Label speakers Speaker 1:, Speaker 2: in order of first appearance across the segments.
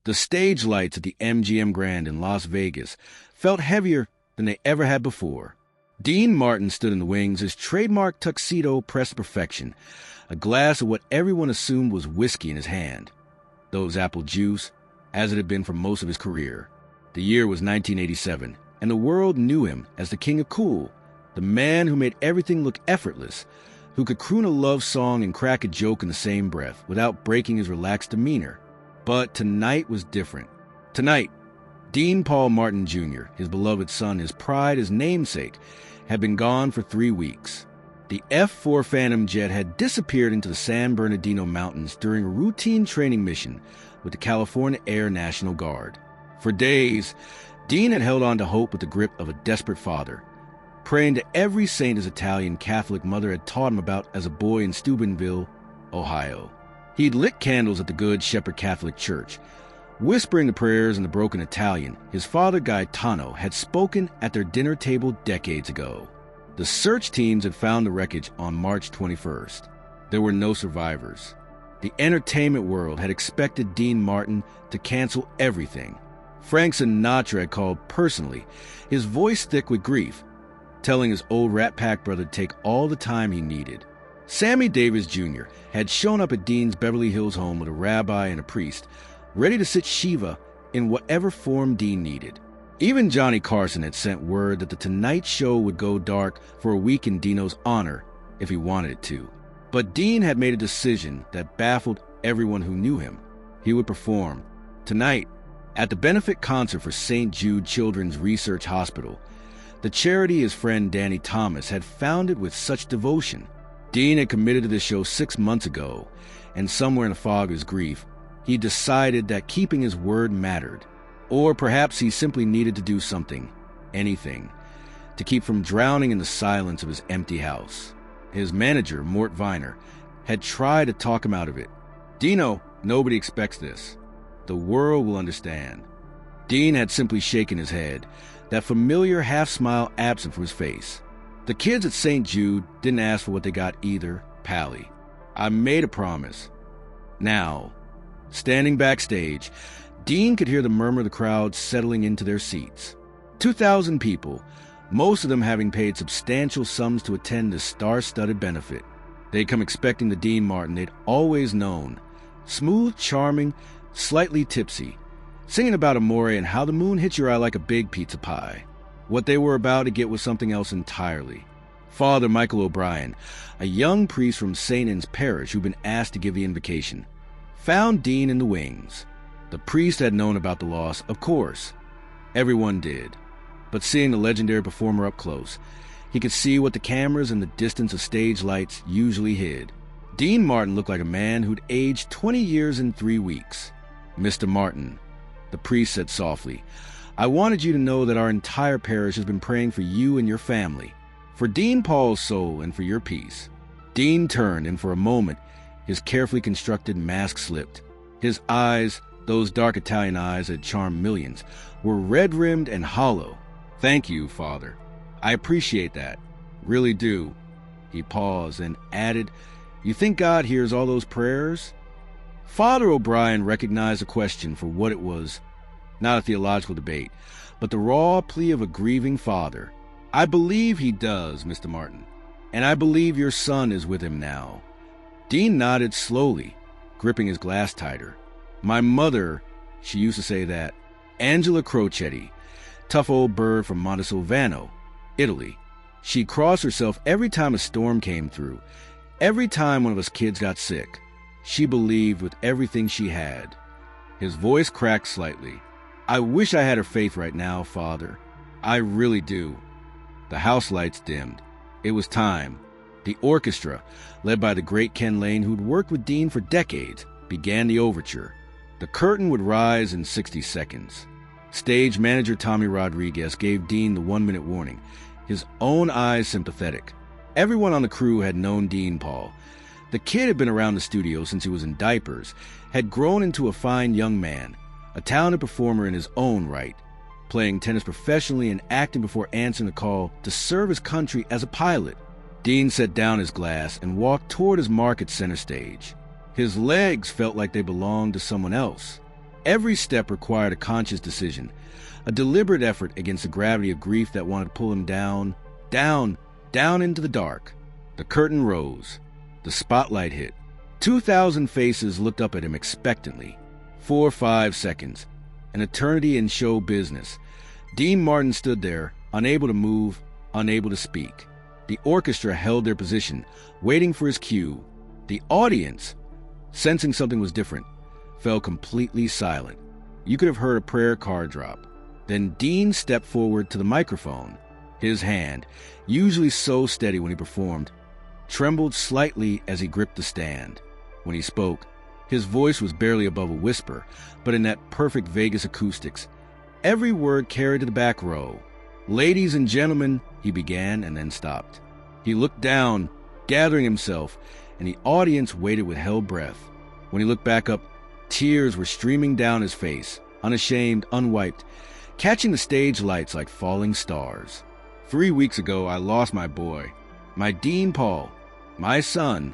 Speaker 1: The stage lights at the MGM Grand in Las Vegas felt heavier than they ever had before. Dean Martin stood in the wings, his trademark tuxedo pressed to perfection, a glass of what everyone assumed was whiskey in his hand. Those apple juice, as it had been for most of his career. The year was 1987, and the world knew him as the king of cool, the man who made everything look effortless, who could croon a love song and crack a joke in the same breath without breaking his relaxed demeanor. But tonight was different. Tonight, Dean Paul Martin Jr., his beloved son, his pride, his namesake, had been gone for 3 weeks. The F-4 Phantom jet had disappeared into the San Bernardino Mountains during a routine training mission with the California Air National Guard. For days, Dean had held on to hope with the grip of a desperate father, praying to every saint his Italian Catholic mother had taught him about as a boy in Steubenville, Ohio. He'd lit candles at the Good Shepherd Catholic Church, whispering the prayers in the broken Italian his father Gaetano had spoken at their dinner table decades ago. The search teams had found the wreckage on March 21st. There were no survivors. The entertainment world had expected Dean Martin to cancel everything. Frank Sinatra had called personally, his voice thick with grief, telling his old Rat Pack brother to take all the time he needed. Sammy Davis Jr. had shown up at Dean's Beverly Hills home with a rabbi and a priest, ready to sit Shiva in whatever form Dean needed. Even Johnny Carson had sent word that the Tonight Show would go dark for a week in Dino's honor if he wanted it to. But Dean had made a decision that baffled everyone who knew him. He would perform tonight at the benefit concert for St. Jude Children's Research Hospital, the charity his friend Danny Thomas had founded with such devotion. Dean had committed to this show 6 months ago, and somewhere in the fog of his grief, he decided that keeping his word mattered. Or perhaps he simply needed to do something, anything, to keep from drowning in the silence of his empty house. His manager, Mort Viner, had tried to talk him out of it. Dino, nobody expects this. The world will understand. Dean had simply shaken his head, that familiar half-smile absent from his face. The kids at St. Jude didn't ask for what they got either, Pally. I made a promise. Now, standing backstage, Dean could hear the murmur of the crowd settling into their seats. 2,000 people, most of them having paid substantial sums to attend this star-studded benefit. They'd come expecting the Dean Martin they'd always known. Smooth, charming, slightly tipsy, singing about amore and how the moon hits your eye like a big pizza pie. What they were about to get was something else entirely. Father Michael O'Brien, a young priest from St. Anne's Parish who'd been asked to give the invocation, found Dean in the wings. The priest had known about the loss, of course. Everyone did. But seeing the legendary performer up close, he could see what the cameras and the distance of stage lights usually hid. Dean Martin looked like a man who'd aged 20 years in 3 weeks. Mr. Martin, the priest said softly, I wanted you to know that our entire parish has been praying for you and your family, for Dean Paul's soul and for your peace. Dean turned, and for a moment, his carefully constructed mask slipped. His eyes, those dark Italian eyes that charmed millions, were red-rimmed and hollow. Thank you, Father. I appreciate that. Really do. He paused and added, You think God hears all those prayers? Father O'Brien recognized the question for what it was, not a theological debate, but the raw plea of a grieving father. I believe he does, Mr. Martin, and I believe your son is with him now. Dean nodded slowly, gripping his glass tighter. My mother, she used to say that, Angela Crocetti, tough old bird from Montesilvano, Italy. She'd cross herself every time a storm came through, every time one of us kids got sick. She believed with everything she had. His voice cracked slightly. I wish I had her faith right now, Father. I really do. The house lights dimmed. It was time. The orchestra, led by the great Ken Lane, who'd worked with Dean for decades, began the overture. The curtain would rise in 60 seconds. Stage manager Tommy Rodriguez gave Dean the 1-minute warning, his own eyes sympathetic. Everyone on the crew had known Dean Paul. The kid had been around the studio since he was in diapers, had grown into a fine young man, a talented performer in his own right, playing tennis professionally and acting before answering the call to serve his country as a pilot. Dean set down his glass and walked toward his mark at center stage. His legs felt like they belonged to someone else. Every step required a conscious decision, a deliberate effort against the gravity of grief that wanted to pull him down, down, down into the dark. The curtain rose. The spotlight hit. 2,000 faces looked up at him expectantly. 4 or 5 seconds. An eternity in show business. Dean Martin stood there, unable to move, unable to speak. The orchestra held their position, waiting for his cue. The audience, sensing something was different, fell completely silent. You could have heard a prayer card drop. Then Dean stepped forward to the microphone. His hand, usually so steady when he performed, trembled slightly as he gripped the stand. When he spoke, his voice was barely above a whisper, but in that perfect Vegas acoustics, every word carried to the back row. "Ladies and gentlemen," he began and then stopped. He looked down, gathering himself, and the audience waited with held breath. When he looked back up, tears were streaming down his face, unashamed, unwiped, catching the stage lights like falling stars. 3 weeks ago, I lost my boy, my Dean Paul, my son.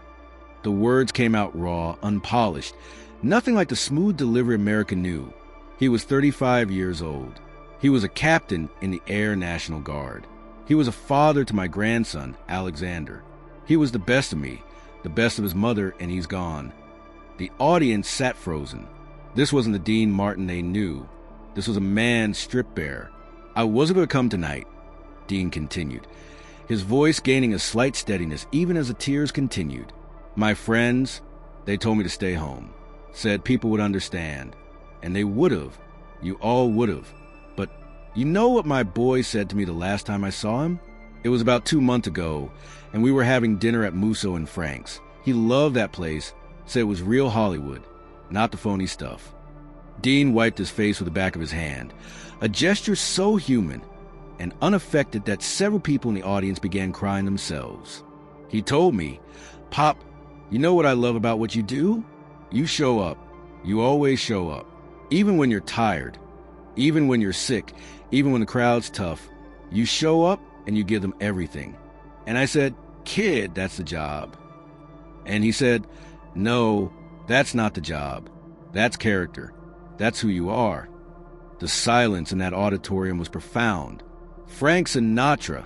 Speaker 1: The words came out raw, unpolished, nothing like the smooth delivery America knew. He was 35 years old. He was a captain in the Air National Guard. He was a father to my grandson, Alexander. He was the best of me, the best of his mother, and he's gone. The audience sat frozen. This wasn't the Dean Martin they knew. This was a man stripped bare. "I wasn't going to come tonight," Dean continued, his voice gaining a slight steadiness even as the tears continued. "My friends, they told me to stay home, said people would understand, and they would have. You all would have. But you know what my boy said to me the last time I saw him? It was about 2 months ago, and we were having dinner at Musso and Frank's. He loved that place, said it was real Hollywood, not the phony stuff." Dean wiped his face with the back of his hand, a gesture so human and unaffected that several people in the audience began crying themselves. "He told me, 'Pop, you know what I love about what you do? You show up. You always show up. Even when you're tired, even when you're sick, even when the crowd's tough, you show up and you give them everything.' And I said, 'Kid, that's the job.' And he said, 'No, that's not the job. That's character. That's who you are.'" The silence in that auditorium was profound. Frank Sinatra,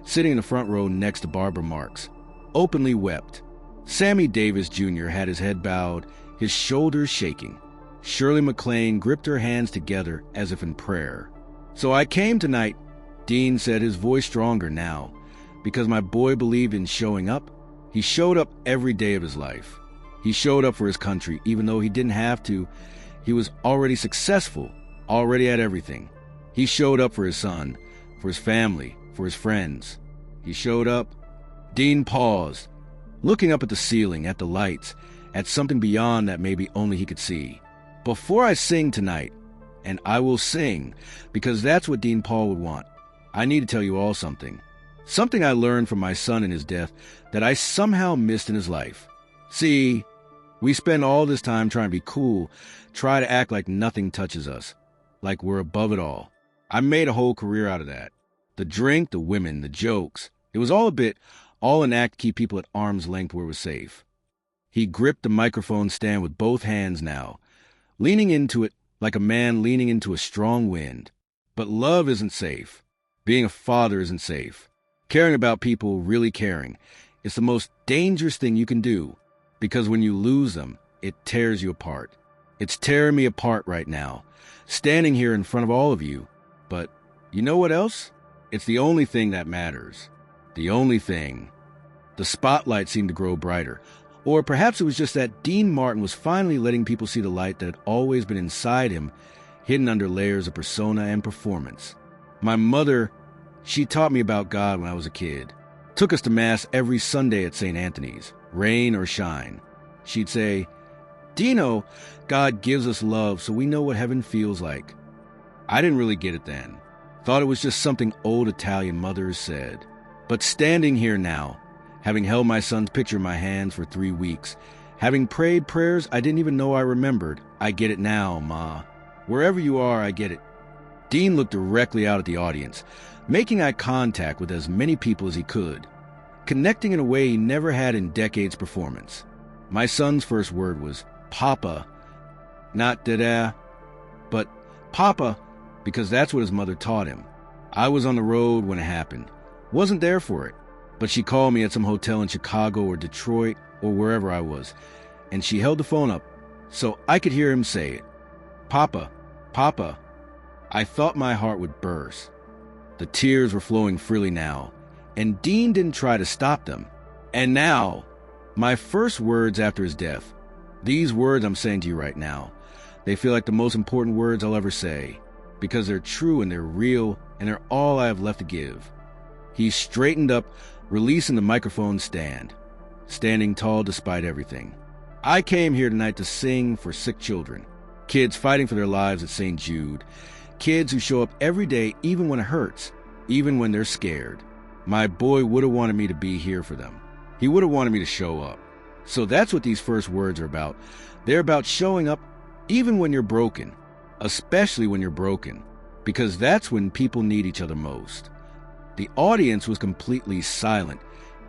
Speaker 1: sitting in the front row next to Barbara Marx, openly wept. Sammy Davis Jr. had his head bowed, his shoulders shaking. Shirley MacLaine gripped her hands together as if in prayer. "So I came tonight," Dean said, his voice stronger now, "because my boy believed in showing up. He showed up every day of his life. He showed up for his country, even though he didn't have to. He was already successful, already had everything. He showed up for his son, for his family, for his friends. He showed up." Dean paused, looking up at the ceiling, at the lights, at something beyond that maybe only he could see. "Before I sing tonight, and I will sing, because that's what Dean Paul would want, I need to tell you all something. Something I learned from my son in his death that I somehow missed in his life. See, we spend all this time trying to be cool, try to act like nothing touches us, like we're above it all. I made a whole career out of that. The drink, the women, the jokes. It was all an act to keep people at arm's length where it was safe." He gripped the microphone stand with both hands now, leaning into it like a man leaning into a strong wind. "But love isn't safe. Being a father isn't safe. Caring about people, really caring, it's the most dangerous thing you can do, because when you lose them, it tears you apart. It's tearing me apart right now, standing here in front of all of you. But you know what else? It's the only thing that matters. The only thing." The spotlight seemed to grow brighter. Or perhaps it was just that Dean Martin was finally letting people see the light that had always been inside him, hidden under layers of persona and performance. My mother, she taught me about God when I was a kid. Took us to Mass every Sunday at St. Anthony's, rain or shine. She'd say, "Dino, God gives us love so we know what heaven feels like." I didn't really get it then. Thought it was just something old Italian mothers said. But standing here now, having held my son's picture in my hands for 3 weeks, having prayed prayers I didn't even know I remembered, I get it now, Ma. Wherever you are, I get it. Dean looked directly out at the audience, making eye contact with as many people as he could, connecting in a way he never had in decades' performance. My son's first word was, "Papa," not "Dada." But Papa, because that's what his mother taught him. I was on the road when it happened. Wasn't there for it. But she called me at some hotel in Chicago or Detroit or wherever I was, and she held the phone up so I could hear him say it. Papa, Papa. I thought my heart would burst. The tears were flowing freely now, and Dean didn't try to stop them. And now, my first words after his death, these words I'm saying to you right now, they feel like the most important words I'll ever say, because they're true and they're real, and they're all I have left to give. He straightened up, releasing the microphone stand, standing tall despite everything. I came here tonight to sing for sick children, kids fighting for their lives at St. Jude, kids who show up every day even when it hurts, even when they're scared. My boy would have wanted me to be here for them. He would have wanted me to show up. So that's what these first words are about. They're about showing up even when you're broken, especially when you're broken, because that's when people need each other most. The audience was completely silent,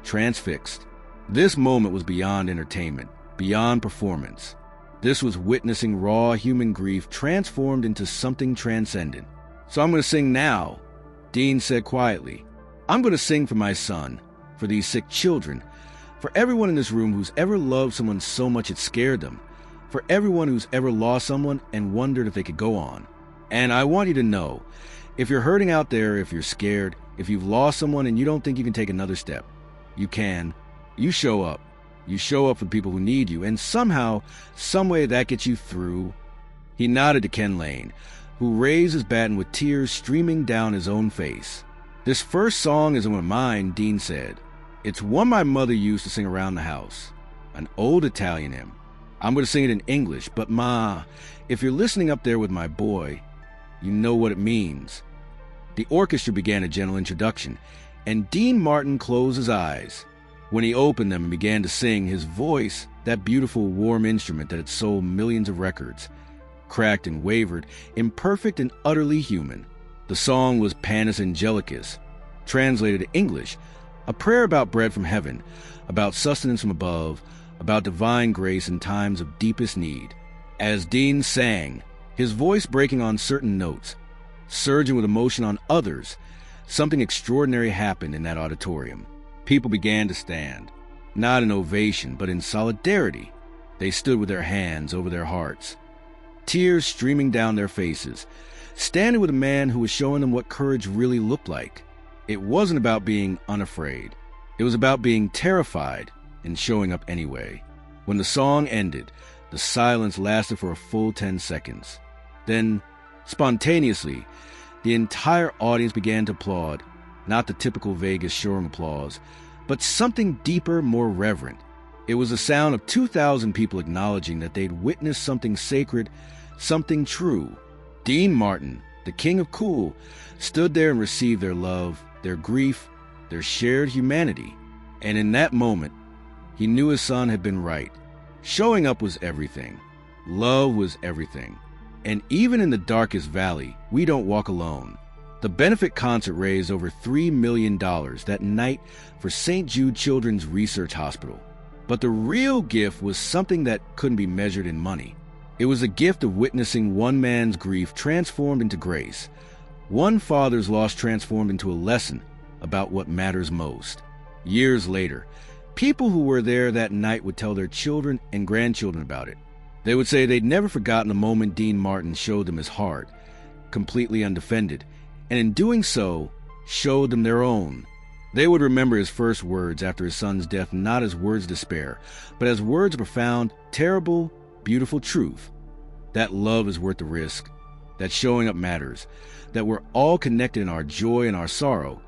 Speaker 1: transfixed. This moment was beyond entertainment, beyond performance. This was witnessing raw human grief transformed into something transcendent. So I'm going to sing now, Dean said quietly. I'm going to sing for my son, for these sick children, for everyone in this room who's ever loved someone so much it scared them, for everyone who's ever lost someone and wondered if they could go on. And I want you to know, if you're hurting out there, if you're scared, if you've lost someone and you don't think you can take another step, you can. You show up. You show up for people who need you, and somehow, some way that gets you through. He nodded to Ken Lane, who raised his baton with tears streaming down his own face. This first song isn't one of mine, Dean said. It's one my mother used to sing around the house. An old Italian hymn. I'm going to sing it in English, but Ma, if you're listening up there with my boy, you know what it means. The orchestra began a gentle introduction, and Dean Martin closed his eyes. When he opened them and began to sing, his voice, that beautiful warm instrument that had sold millions of records, cracked and wavered, imperfect and utterly human. The song was Panis Angelicus, translated to English, a prayer about bread from heaven, about sustenance from above, about divine grace in times of deepest need. As Dean sang, his voice breaking on certain notes, surging with emotion on others, something extraordinary happened in that auditorium. People began to stand, not in ovation, but in solidarity. They stood with their hands over their hearts, tears streaming down their faces, standing with a man who was showing them what courage really looked like. It wasn't about being unafraid. It was about being terrified and showing up anyway. When the song ended, the silence lasted for a full 10 seconds. Then, spontaneously, the entire audience began to applaud, not the typical Vegas showroom applause, but something deeper, more reverent. It was the sound of 2,000 people acknowledging that they'd witnessed something sacred, something true. Dean Martin, the king of cool, stood there and received their love, their grief, their shared humanity. And in that moment, he knew his son had been right. Showing up was everything. Love was everything. And even in the darkest valley, we don't walk alone. The benefit concert raised over $3 million that night for St. Jude Children's Research Hospital. But the real gift was something that couldn't be measured in money. It was a gift of witnessing one man's grief transformed into grace, one father's loss transformed into a lesson about what matters most. Years later, people who were there that night would tell their children and grandchildren about it. They would say they'd never forgotten the moment Dean Martin showed them his heart, completely undefended, and in doing so, showed them their own. They would remember his first words after his son's death not as words of despair, but as words of profound, terrible, beautiful truth. That love is worth the risk, that showing up matters, that we're all connected in our joy and our sorrow,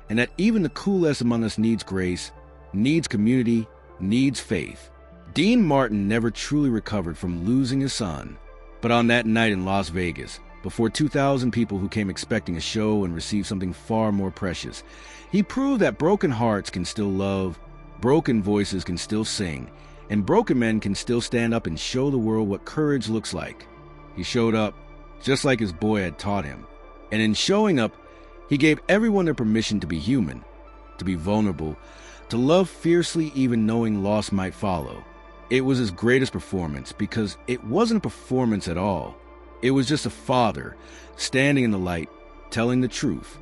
Speaker 1: and that even the coolest among us needs grace, needs community, needs faith. Dean Martin never truly recovered from losing his son, but on that night in Las Vegas, before 2,000 people who came expecting a show and received something far more precious, he proved that broken hearts can still love, broken voices can still sing, and broken men can still stand up and show the world what courage looks like. He showed up, just like his boy had taught him. And in showing up, he gave everyone their permission to be human, to be vulnerable, to love fiercely even knowing loss might follow. It was his greatest performance because it wasn't a performance at all. It was just a father standing in the light, telling the truth.